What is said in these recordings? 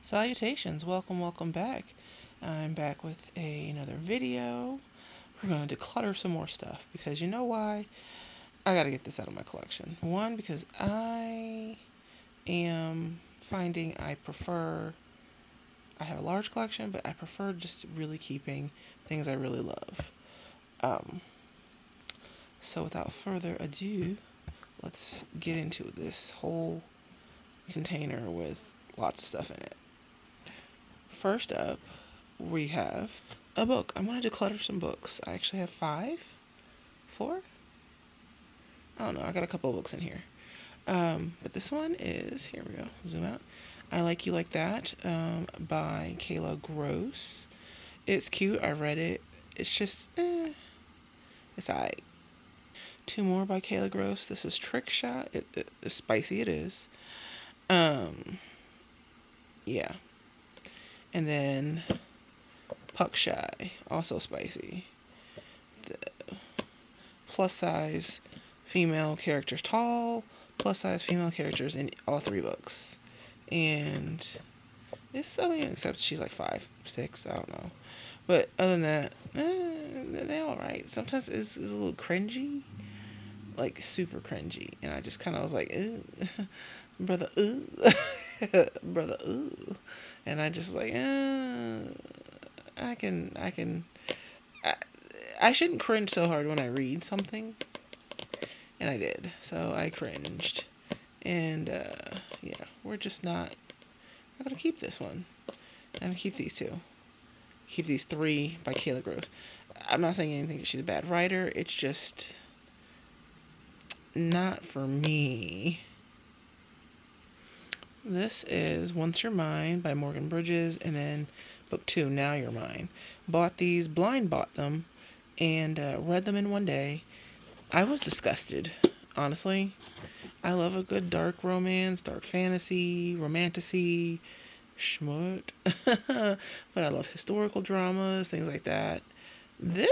Salutations, welcome back. I'm back with another video. We're going to declutter some more stuff because you know why? I got to get this out of my collection. One, because I am finding I have a large collection, but I prefer just really keeping things I really love. So without further ado, let's get into this whole container with lots of stuff in it. First up, we have a book. I'm going to declutter some books. I actually have 4? I don't know. I got a couple of books in here. But this one is, here we go, zoom out. I Like You Like That by Kayla Gross. It's cute. I read it. It's just, it's alright. 2 more by Kayla Gross. This is Trick Shot. It's spicy. It is. Yeah. And then Puck Shy, also spicy. The plus size female characters, tall, plus size female characters in all 3 books. And it's something except she's like 5, 6, I don't know. But other than that, they're alright. Sometimes it's a little cringy, like super cringy. And I just kind of was like, brother, brother, and I just like, I shouldn't cringe so hard when I read something, and I did, so I cringed, and yeah, we're just not. I'm gonna keep this one. I'm gonna keep these 2. Keep these 3 by Kayla Gross. I'm not saying anything that she's a bad writer. It's just not for me. This is Once You're Mine by Morgan Bridges, and then book 2, Now You're Mine. Bought these, blind bought them, and read them in one day. I was disgusted, honestly. I love a good dark romance, dark fantasy, romantasy, schmut. But I love historical dramas, things like that. I'm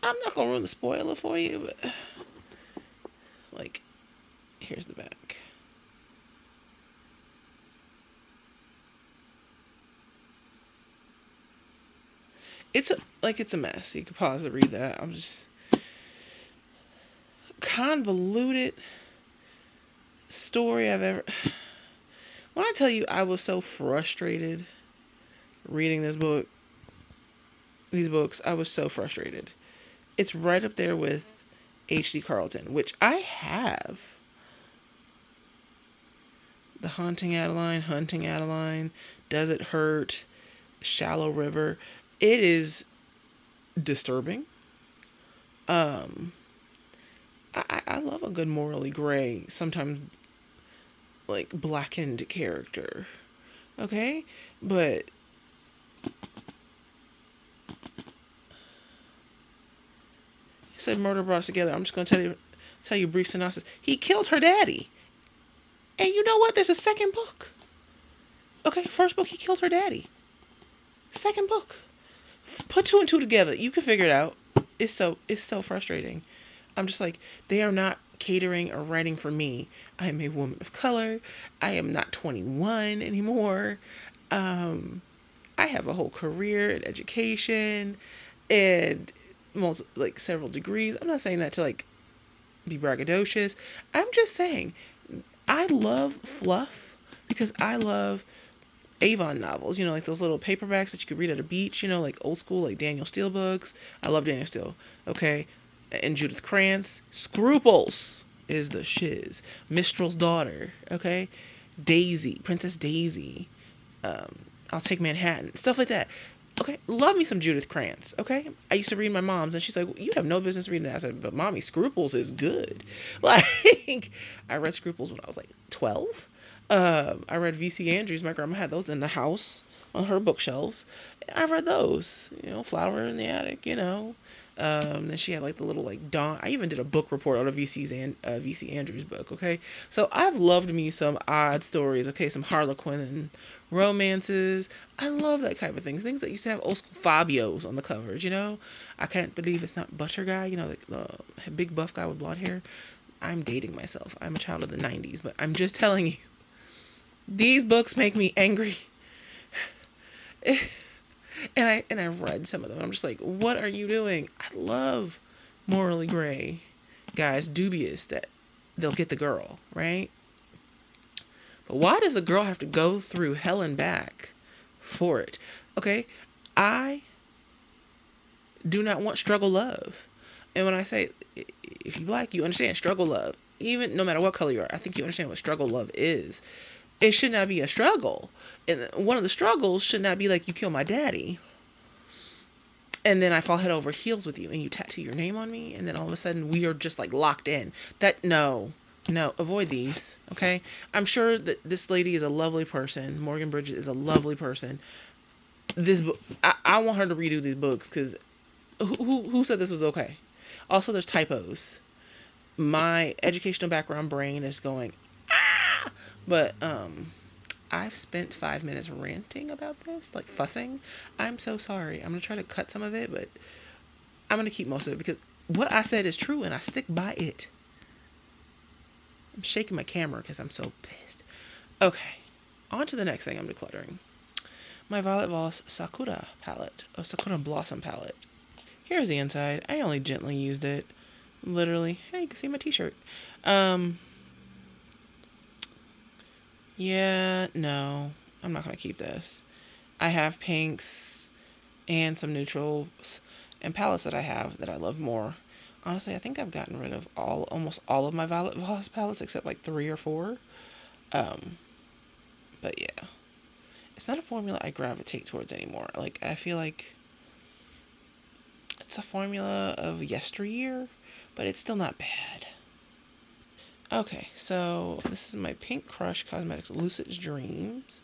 not going to ruin the spoiler for you, but like, here's the back. It's a mess. You could pause to read that. I'm just convoluted story I've ever. When I tell you I was so frustrated reading these books, I was so frustrated. It's right up there with H.D. Carlton, which I have. The Hunting Adeline, Does It Hurt, Shallow River. It is disturbing. I love a good morally gray, sometimes like blackened character. Okay? But he said murder brought us together. I'm just going to tell you a brief synopsis. He killed her daddy. And you know what? There's a second book. Okay, first book, he killed her daddy. Second book. Put 2 and 2 together. You can figure it out. It's so frustrating. I'm just like, they are not catering or writing for me. I am a woman of color. I am not 21 anymore. I have a whole career in education and several degrees. I'm not saying that to like be braggadocious. I'm just saying I love fluff because I love Avon novels, like those little paperbacks that you could read at a beach, like old school, like Daniel Steele books. I love Daniel Steele, okay? And Judith Krantz. Scruples is the shiz. Mistral's Daughter, okay? Daisy, Princess Daisy. I'll Take Manhattan, stuff like that. Okay, love me some Judith Krantz, okay? I used to read my mom's, and she's like, you have no business reading that. I said, but mommy, Scruples is good. Like, I read Scruples when I was like 12. I read V.C. Andrews. My grandma had those in the house on her bookshelves. I read those, Flower in the Attic, Then she had like the little like Dawn. I even did a book report on a V.C. Andrews book. Okay, so I've loved me some odd stories. Okay, some Harlequin romances. I love that type of thing. Things that used to have old school Fabios on the covers. I can't believe it's not Butter Guy. The big buff guy with blonde hair. I'm dating myself. I'm a child of the 90s, but I'm just telling you. These books make me angry. And I've read some of them. I'm just like, what are you doing? I love morally gray guys, dubious that they'll get the girl, right? But why does the girl have to go through hell and back for it? Okay, I do not want struggle love. And when I say, if you black, you understand struggle love. Even no matter what color you are, I think you understand what struggle love is. It should not be a struggle. And one of the struggles should not be like, you kill my daddy, and then I fall head over heels with you, and you tattoo your name on me, and then all of a sudden we are just like locked in. No, avoid these, okay? I'm sure that this lady is a lovely person. Morgan Bridges is a lovely person. This book, I want her to redo these books, because who said this was okay? Also, there's typos. My educational background brain is going, ah! But, I've spent 5 minutes ranting about this, like fussing. I'm so sorry. I'm going to try to cut some of it, but I'm going to keep most of it because what I said is true and I stick by it. I'm shaking my camera because I'm so pissed. Okay, on to the next thing I'm decluttering. My Violet Voss Sakura palette, or Sakura Blossom palette. Here's the inside. I only gently used it. Literally. Hey, you can see my t-shirt. Yeah, no, I'm not going to keep this. I have pinks and some neutrals and palettes that I have that I love more. Honestly, I think I've gotten rid of almost all of my Violet Voss palettes except like 3 or 4. But yeah, it's not a formula I gravitate towards anymore. Like, I feel like it's a formula of yesteryear, but it's still not bad. Okay, so this is my Pink Crush Cosmetics Lucid Dreams.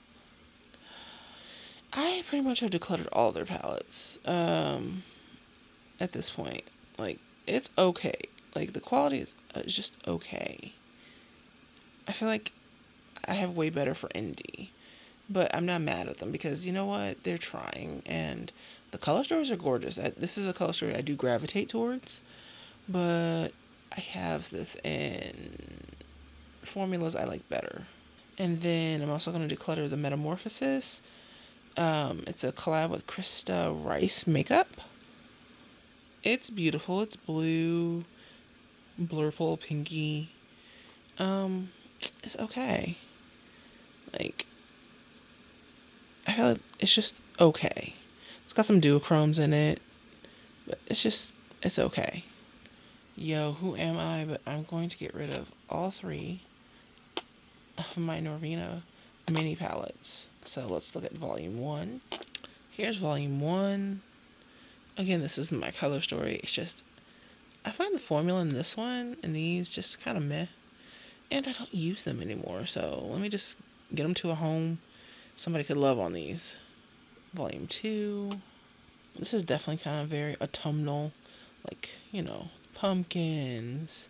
I pretty much have decluttered all their palettes at this point. Like, it's okay. Like, the quality is just okay. I feel like I have way better for indie, but I'm not mad at them because you know what? They're trying, and the color stories are gorgeous. This is a color story I do gravitate towards, but I have this in formulas I like better. And then I'm also going to declutter the Metamorphosis. It's a collab with Krista Rice makeup. It's beautiful. It's blue, blurple, pinky. It's okay. Like, I feel like it's just okay. It's got some duochromes in it, but it's okay. Yo, who am I? But I'm going to get rid of all 3 of my Norvina mini palettes. So let's look at volume 1. Here's volume 1. Again, this is my color story. It's just, I find the formula in this one and these just kind of meh. And I don't use them anymore. So let me just get them to a home somebody could love on these. Volume 2. This is definitely kind of very autumnal. Like, pumpkins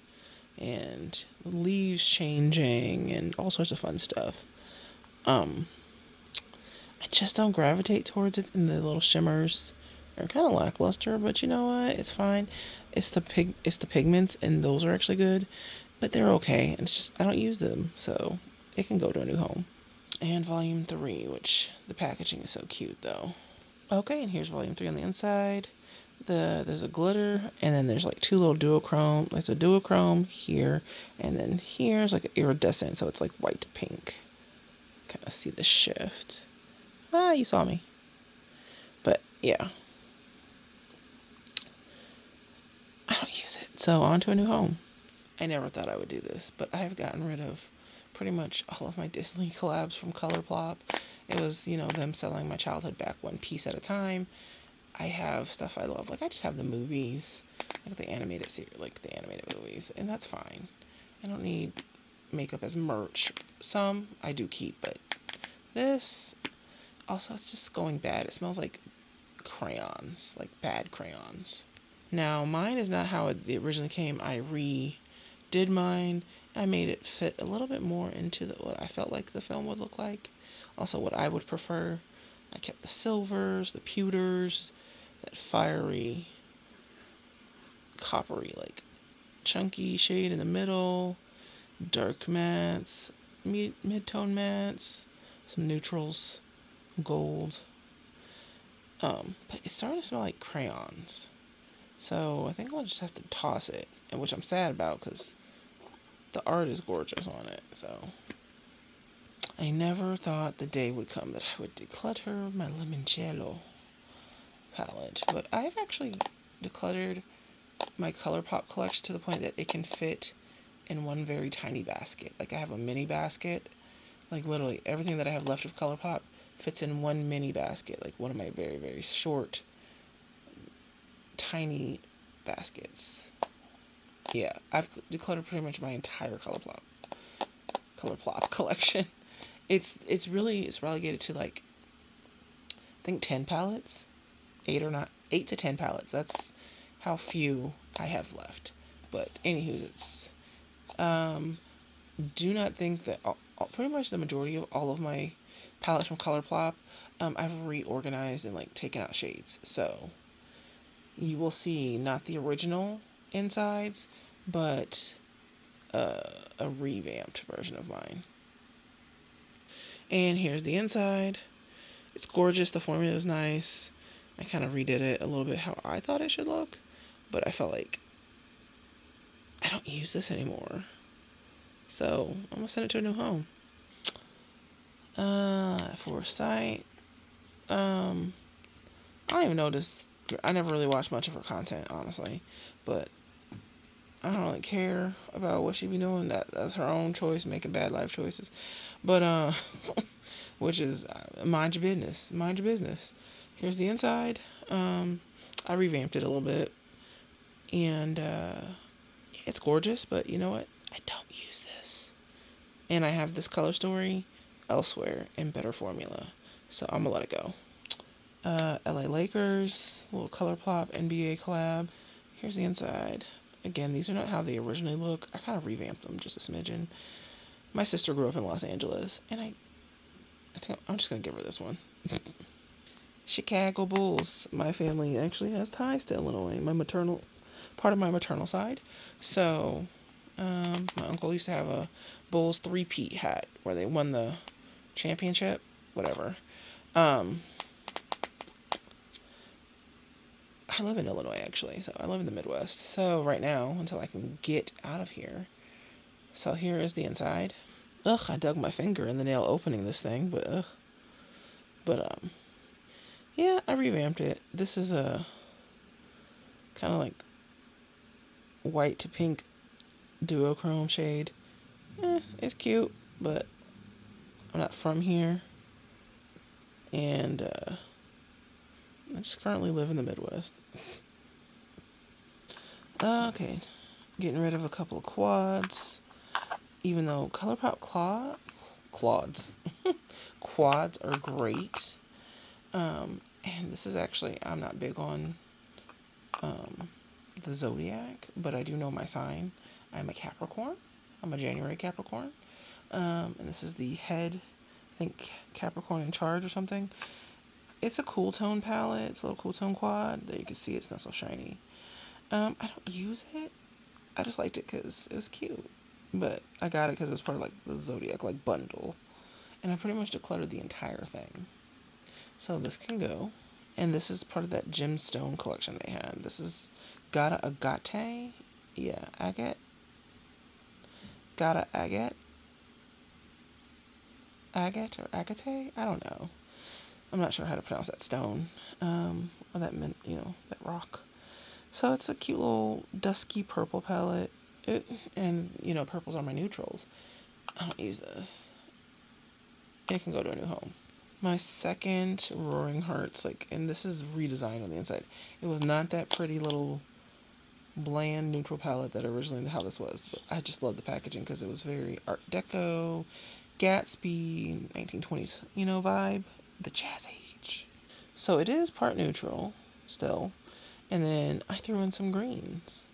and leaves changing and all sorts of fun stuff. I just don't gravitate towards it, and the little shimmers are kind of lackluster, but you know what? It's fine. It's the pigments, and those are actually good, but they're okay. And it's just I don't use them, so it can go to a new home. And volume 3, which the packaging is so cute though. Okay, and here's volume 3 on the inside. There's a glitter, and then there's like 2 little duochrome. There's a duochrome here, and then here's like an iridescent, so it's like white to pink. Kind of see the shift. You saw me. But yeah, I don't use it. So on to a new home. I never thought I would do this, but I have gotten rid of pretty much all of my Disney collabs from Colourpop. It was, them selling my childhood back one piece at a time. I have stuff I love. Like, I just have the movies, like the animated series, like the animated movies, and that's fine. I don't need makeup as merch. Some I do keep, but this, also, it's just going bad. It smells like crayons, like bad crayons. Now, mine is not how it originally came. I redid mine. I made it fit a little bit more into what I felt like the film would look like. Also, what I would prefer. I kept the silvers, the pewters, that fiery, coppery, like chunky shade in the middle, dark mattes, mid-tone mattes, some neutrals, gold. But it's starting to smell like crayons. So I think I'll just have to toss it, and which I'm sad about because the art is gorgeous on it. So I never thought the day would come that I would declutter my limoncello palette. But I've actually decluttered my ColourPop collection to the point that it can fit in one very tiny basket. Like I have a mini basket. Like literally everything that I have left of ColourPop fits in one mini basket. Like one of my very, very short, tiny baskets. Yeah, I've decluttered pretty much my entire ColourPop collection. It's relegated to like I think 10 palettes, 8 to 10 palettes. That's how few I have left. But anywho, it's do not think that pretty much the majority of all of my palettes from ColourPop, I've reorganized and like taken out shades. So you will see not the original insides, but a revamped version of mine. And here's the inside. It's gorgeous. The formula is nice. I kind of redid it a little bit how I thought it should look, but I felt like I don't use this anymore. So I'm gonna send it to a new home. Foresight. I don't even know this. I never really watched much of her content, honestly, but I don't really care about what she be doing. That's her own choice, making bad life choices. But which is mind your business. Mind your business. Here's the inside. I revamped it a little bit, and it's gorgeous. But you know what? I don't use this, and I have this color story elsewhere in better formula, so I'm gonna let it go. LA Lakers, little ColourPop NBA collab. Here's the inside. Again, these are not how they originally look. I kind of revamped them just a smidgen. My sister grew up in Los Angeles, and I think I'm just going to give her this one. Chicago Bulls. My family actually has ties to Illinois, part of my maternal side. So, my uncle used to have a Bulls three-peat hat where they won the championship, whatever. I live in Illinois, actually, so I live in the Midwest. So right now, until I can get out of here. So here is the inside. Ugh, I dug my finger in the nail opening this thing, but ugh. But, yeah, I revamped it. This is a kind of like white to pink duochrome shade. It's cute, but I'm not from here. And, I just currently live in the Midwest. Okay, getting rid of a couple of quads. Even though ColourPop quads are great. And this is actually, I'm not big on the zodiac, but I do know my sign. I'm a Capricorn. I'm a January Capricorn. And this is the head, I think Capricorn in charge or something. It's a cool tone palette. It's a little cool tone quad. There you can see it's not so shiny. I don't use it. I just liked it because it was cute. But I got it because it was part of like the Zodiac like bundle. And I pretty much decluttered the entire thing. So this can go. And this is part of that gemstone collection they had. This is Gata Agate. Yeah, agate. Gata agate. Agate or agate? I don't know. I'm not sure how to pronounce that stone. Or that that rock. So it's a cute little dusky purple palette. And purples are my neutrals. I don't use this. It can go to a new home. My second Roaring Hearts, and this is redesigned on the inside. It was not that pretty little bland neutral palette that originally how this was. But I just love the packaging because it was very Art Deco, Gatsby, 1920s, vibe. The Jazz Age. So it is part neutral still. And then I threw in some greens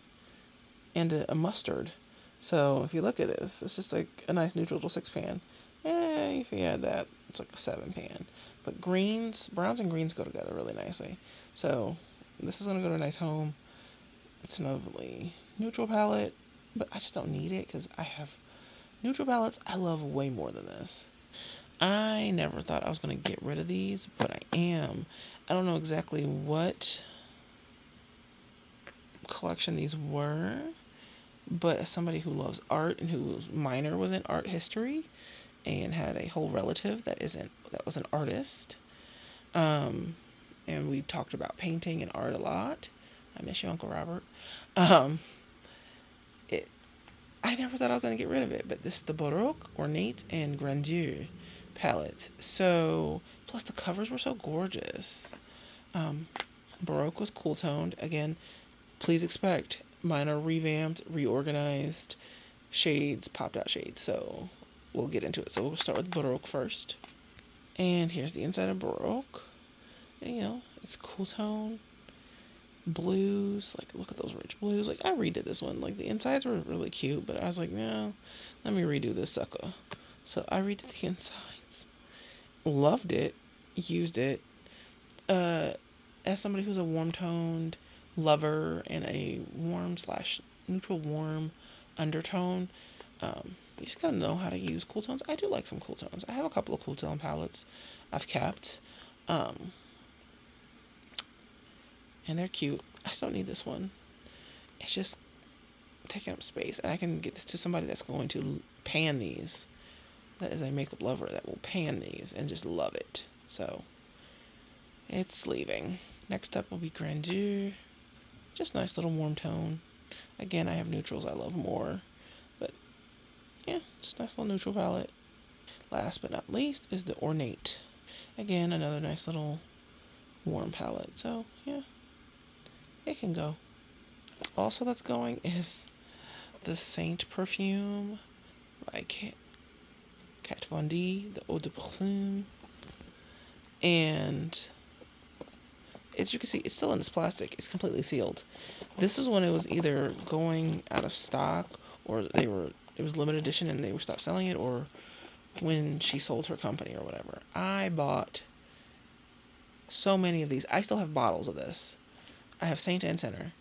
and a mustard. So if you look at this, it's just like a nice neutral 6-pan. If you add that, it's like a 7-pan. But browns and greens go together really nicely. So this is going to go to a nice home. It's a lovely neutral palette, but I just don't need it because I have Neutral palettes, I love way more than this. I never thought I was going to get rid of these, but I am. I don't know exactly what collection these were, but as somebody who loves art and whose minor was in art history and had a whole relative that was an artist, and we talked about painting and art a lot. I miss you, Uncle Robert. I never thought I was going to get rid of it, but this is the Baroque, Ornate, and Grandeur palette. So, plus the covers were so gorgeous. Baroque was cool toned. Again, please expect mine are revamped, reorganized, shades, popped out shades. So, we'll get into it. So, we'll start with Baroque first. And here's the inside of Baroque. And, you know, it's cool tone. Blues, like look at those rich blues. Like I redid this one. Like the insides were really cute, but I was like, no, let me redo this sucker. So I redid the insides. Loved it. Used it. As somebody who's a warm toned lover and a warm / neutral warm undertone, you just gotta know how to use cool tones. I do like some cool tones. I have a couple of cool tone palettes I've kept. And they're cute. I still need this one. It's just taking up space. And I can get this to somebody that's going to pan these. That is a makeup lover that will pan these and just love it. So, it's leaving. Next up will be Grandeur. Just nice little warm tone. Again, I have neutrals I love more. But, yeah, just nice little neutral palette. Last but not least is the Ornate. Again, another nice little warm palette. So, yeah. It can go. Also that's going is the Saint perfume by Kat Von D, the Eau de Parfum. And as you can see, it's still in this plastic. It's completely sealed. This is when it was either going out of stock or it was limited edition and they were stopped selling it, or when she sold her company or whatever. I bought so many of these. I still have bottles of this. I have Saint and Center.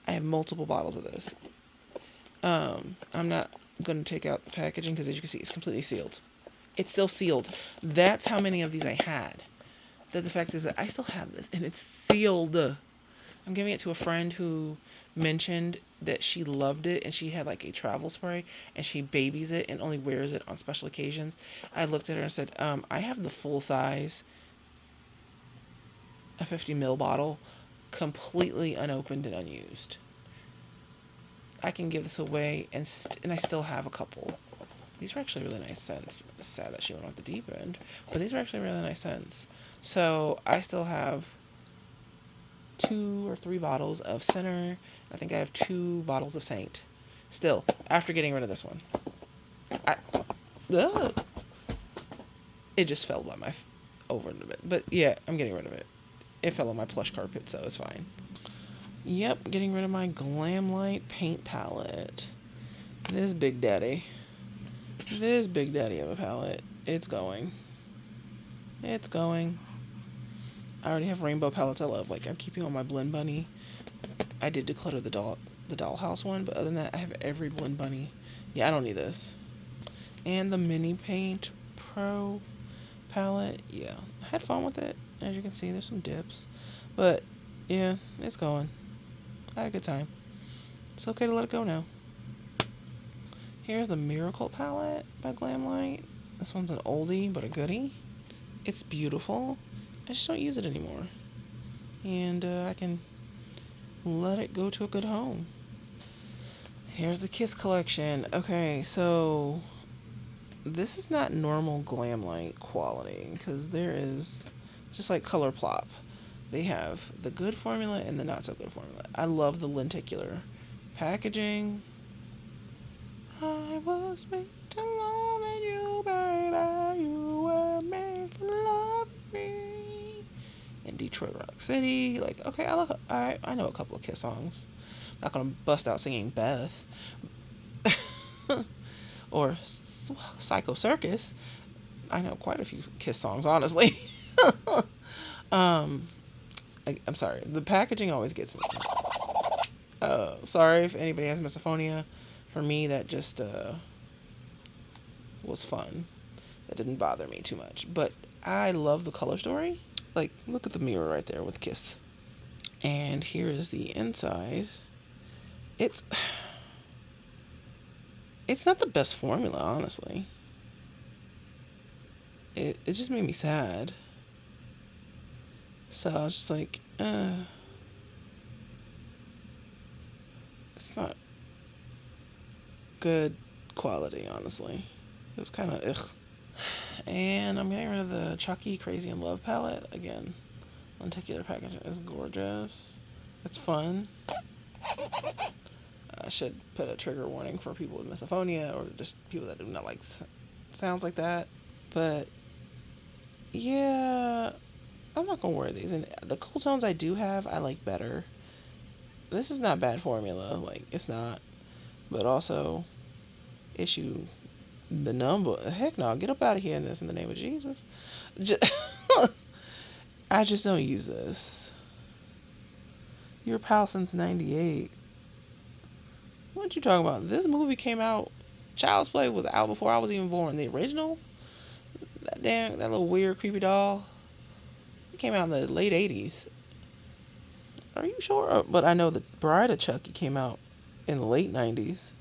I have multiple bottles of this. I'm not going to take out the packaging because as you can see, it's completely sealed. It's still sealed. That's how many of these I had. The fact is that I still have this and it's sealed. I'm giving it to a friend who mentioned that she loved it and she had like a travel spray and she babies it and only wears it on special occasions. I looked at her and said, I have the full size, a 50 ml bottle, completely unopened and unused. I can give this away and I still have a couple. These are actually really nice scents. It's sad that she went off the deep end, but these are actually really nice scents. So I still have 2 or 3 bottles of Center. I think I have 2 bottles of Saint. Still, after getting rid of this one. It just fell by my over a bit. But yeah, I'm getting rid of it. It fell on my plush carpet, so it's fine. Yep, getting rid of my Glamlight paint palette. This big daddy of a palette. It's going. It's going. I already have rainbow palettes I love. Like, I'm keeping on my Blend Bunny. I did declutter the Dollhouse one, but other than that, I have every Blend Bunny. Yeah, I don't need this. And the Mini Paint Pro palette. Yeah, I had fun with it. As you can see, there's some dips. But, yeah, it's going. I had a good time. It's okay to let it go now. Here's the Miracle palette by Glamlight. This one's an oldie, but a goodie. It's beautiful. I just don't use it anymore. And I can let it go to a good home. Here's the Kiss collection. Okay, so this is not normal Glamlight quality because there is just like ColourPop. They have the good formula and the not so good formula. I love the lenticular packaging. I was made to love you, baby. You were made to love me. In Detroit Rock City. Like, okay, I know a couple of Kiss songs. Not gonna bust out singing Beth. Or Psycho Circus. I know quite a few Kiss songs, honestly. I'm sorry. The packaging always gets me. Sorry if anybody has misophonia. For me, that just was fun. That didn't bother me too much. But I love the color story. Like, look at the mirror right there with Kiss. And here is the inside. It's not the best formula, honestly. It just made me sad. So I was just like, it's not good quality, honestly. It was kind of ugh. And I'm getting rid of the Chucky Crazy in Love palette. Again, lenticular packaging is gorgeous. It's fun. I should put a trigger warning for people with misophonia or just people that do not like sounds like that. But yeah, I'm not gonna wear these. And the cool tones I do have, I like better. This is not bad formula. Like, it's not. But also, issue the number. Heck no, get up out of here in this in the name of Jesus. I just don't use this. Your pal since 98. What you talking about? This movie came out. Child's Play was out before I was even born. The original? That little weird, creepy doll. It came out in the late 80s. Are you sure? But I know the Bride of Chucky came out in the late 90s.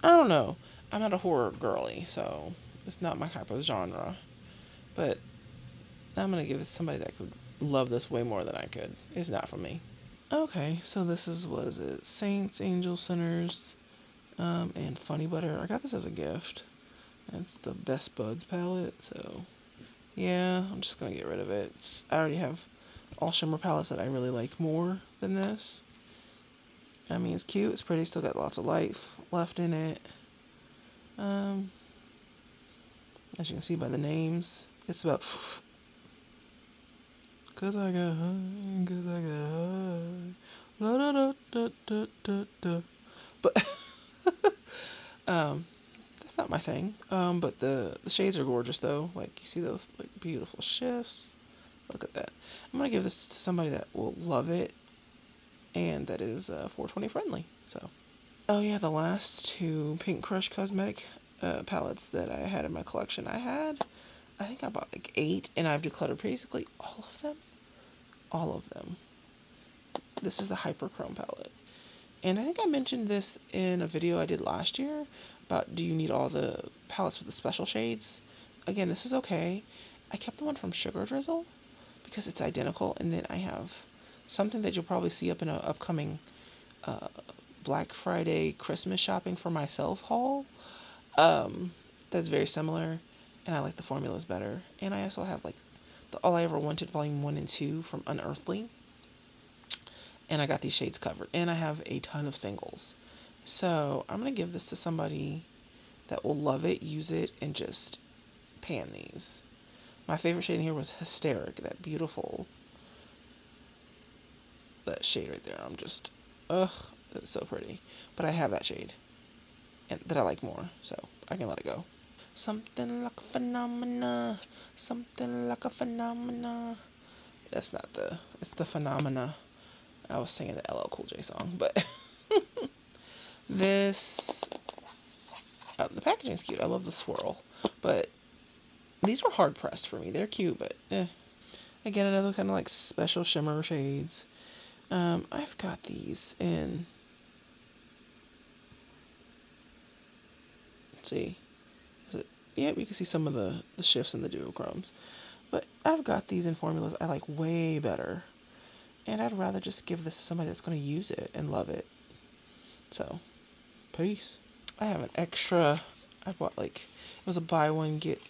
I don't know. I'm not a horror girly, so it's not my type of genre. But I'm going to give it to somebody that could love this way more than I could. It's not for me. Okay, so this is, what is it? Saints, Angels, Sinners, and Funny Butter. I got this as a gift. It's the Best Buds palette, so yeah, I'm just going to get rid of it. I already have all shimmer palettes that I really like more than this. I mean, it's cute, it's pretty, still got lots of life left in it. As you can see by the names, it's about cause I got high, cause I got high. La da da da da da da. But that's not my thing. But the shades are gorgeous though. Like, you see those like beautiful shifts. Look at that. I'm gonna give this to somebody that will love it, and that is 420 friendly. So, oh yeah, the last two Pink Crush cosmetic palettes that I had in my collection. I think I bought like 8, and I've decluttered basically all of them. All of them. This is the Hyperchrome palette. And I think I mentioned this in a video I did last year about, do you need all the palettes with the special shades? Again, this is okay. I kept the one from Sugar Drizzle because it's identical. And then I have something that you'll probably see up in an upcoming Black Friday Christmas shopping for myself haul. That's very similar. And I like the formulas better. And I also have like the All I Ever Wanted Volume 1 and 2 from Unearthly. And I got these shades covered. And I have a ton of singles. So I'm going to give this to somebody that will love it, use it, and just pan these. My favorite shade in here was Hysteric. That beautiful, that shade right there. I'm just, it's so pretty. But I have that shade and that I like more. So I can let it go. Something like a phenomena. Something like a phenomena. That's not it's the phenomena. I was singing the LL Cool J song, but this, the packaging is cute. I love the swirl, but these were hard pressed for me. They're cute, but again, another kind of like special shimmer shades. I've got these in, let's see, yep, you can see some of the shifts in the duochromes, but I've got these in formulas I like way better. And I'd rather just give this to somebody that's going to use it and love it. So, peace. I have an extra. I bought it was a buy one, get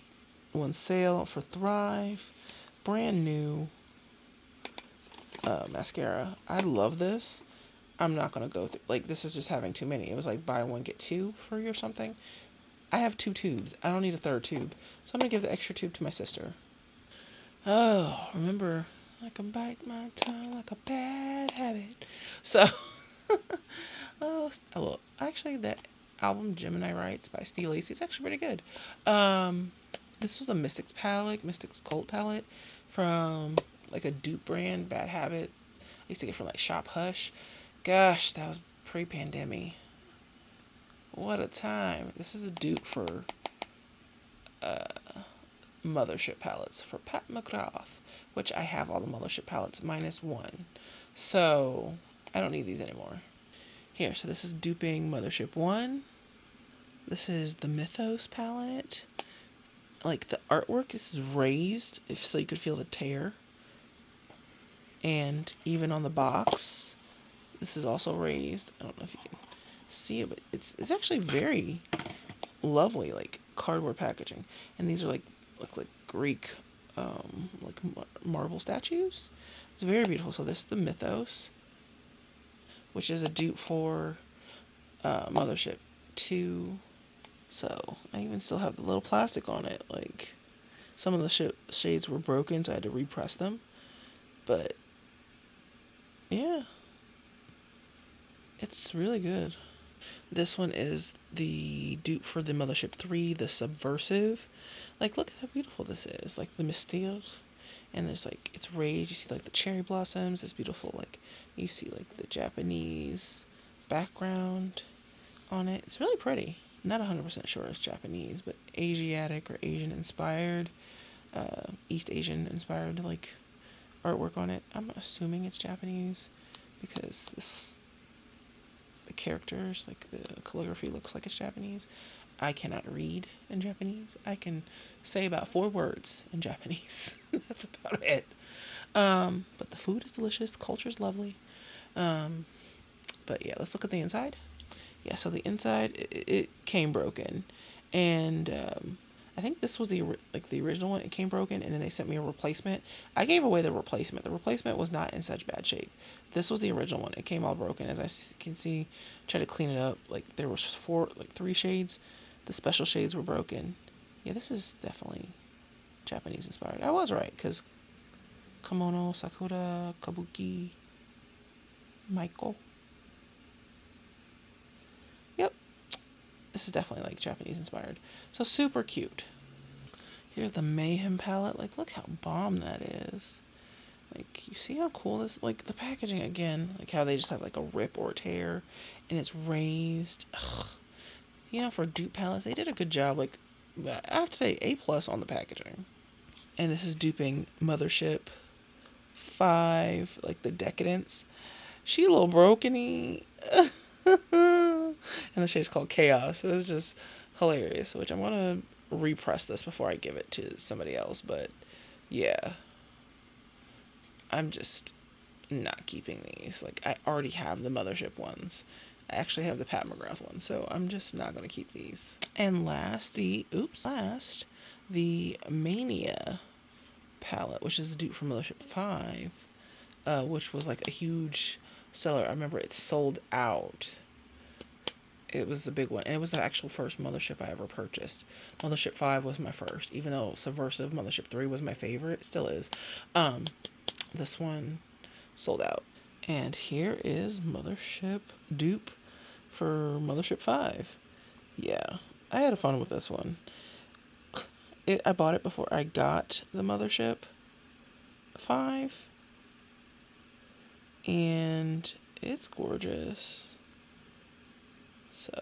one sale for Thrive. Brand new mascara. I love this. I'm not going to go through. This is just having too many. It was like buy one, get 2 free or something. I have 2 tubes. I don't need a third tube. So I'm going to give the extra tube to my sister. Oh, remember, I can bite my tongue like a bad habit. So, actually, that album Gemini Rights by Steve Lacy is actually pretty good. This was a Mystics Cult palette from like a dupe brand, Bad Habit. I used to get from like Shop Hush. Gosh, that was pre-pandemic. What a time. This is a dupe for Mothership palettes for Pat McGrath, which I have all the Mothership palettes minus one. So I don't need these anymore. Here, so this is duping Mothership 1. This is the Mythos palette. Like the artwork, this is raised, so you could feel the tear. And even on the box, this is also raised. I don't know if you can see it, but it's actually very lovely, like cardboard packaging. And these are look like Greek, like marble statues. It's very beautiful. So this is the Mythos, which is a dupe for Mothership 2. So I even still have the little plastic on it. Like some of the shades were broken, so I had to repress them. But yeah, it's really good. This one is the dupe for the Mothership 3, the Subversive. Like, look at how beautiful this is. Like the Mystère. And there's like, it's raised. You see like the cherry blossoms. It's beautiful. Like you see like the Japanese background on it. It's really pretty. Not 100% sure it's Japanese, but Asiatic or Asian inspired, East Asian inspired like artwork on it. I'm assuming it's Japanese because the characters, like the calligraphy looks like it's Japanese. I cannot read in Japanese. I can say about 4 words in Japanese. That's about it. But the food is delicious. The culture's lovely. But yeah, let's look at the inside. Yeah, so the inside, it came broken. And I think this was the original one. It came broken, and then they sent me a replacement. I gave away the replacement. The replacement was not in such bad shape. This was the original one. It came all broken, as I can see. Tried to clean it up. Like, there was 3 shades. The special shades were broken. Yeah, this is definitely Japanese inspired. I was right, because Kimono, Sakura, Kabuki, Michael. Yep. This is definitely like Japanese inspired. So super cute. Here's the Mayhem palette. Like, look how bomb that is. Like, you see how cool this, like the packaging again, like how they just have like a rip or tear and it's raised. Ugh. You know, for dupe palettes, they did a good job. Like, I have to say A+ on the packaging. And this is duping Mothership 5, like the Decadence. She a little broken-y. And the shade's called Chaos. It's just hilarious, which I'm going to repress this before I give it to somebody else. But yeah, I'm just not keeping these. Like, I already have the Mothership ones. I actually have the Pat McGrath one, so I'm just not going to keep these. And last, the Mania palette, which is a dupe from Mothership 5, which was like a huge seller. I remember it sold out. It was a big one, and it was the actual first Mothership I ever purchased. Mothership 5 was my first, even though Subversive Mothership 3 was my favorite. It still is. This one sold out. And here is Mothership dupe for Mothership 5. Yeah, I had fun with this one. I bought it before I got the Mothership 5. And it's gorgeous. So,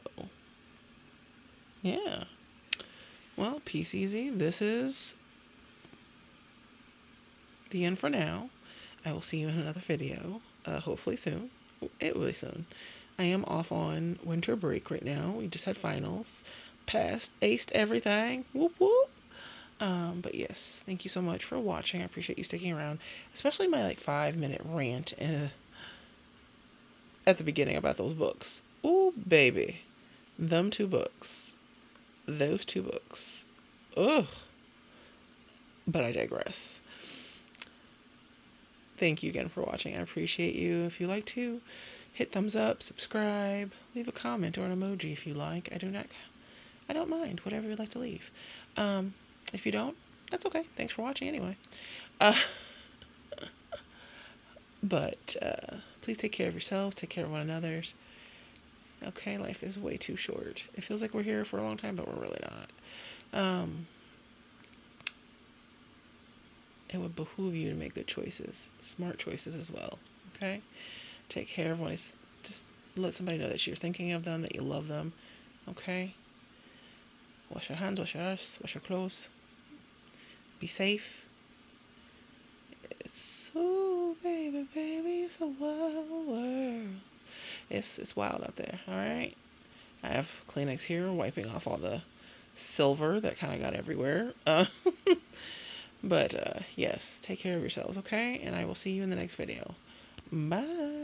yeah. Well, peace easy. This is the end for now. I will see you in another video. Hopefully soon. It will be soon. I am off on winter break right now. We just had finals. Passed. Aced everything. Whoop whoop. But yes, thank you so much for watching. I appreciate you sticking around. Especially my 5-minute rant at the beginning about those books. Ooh, baby. Those 2 books. Ugh. But I digress. Thank you again for watching. I appreciate you. If you like to, hit thumbs up, subscribe, leave a comment or an emoji if you like. I don't mind. Whatever you'd like to leave. If you don't, that's okay. Thanks for watching anyway. But please take care of yourselves. Take care of one another's. Okay, life is way too short. It feels like we're here for a long time, but we're really not. It would behoove you to make good choices, smart choices as well. Okay? Take care of one. Just let somebody know that you're thinking of them, that you love them. okay? Wash your hands, wash your ass, wash your clothes. Be safe. It's, oh, baby, baby, it's a wild world. It's wild out there, all right? I have Kleenex here, wiping off all the silver that kind of got everywhere. But yes, take care of yourselves, okay? And I will see you in the next video. Bye.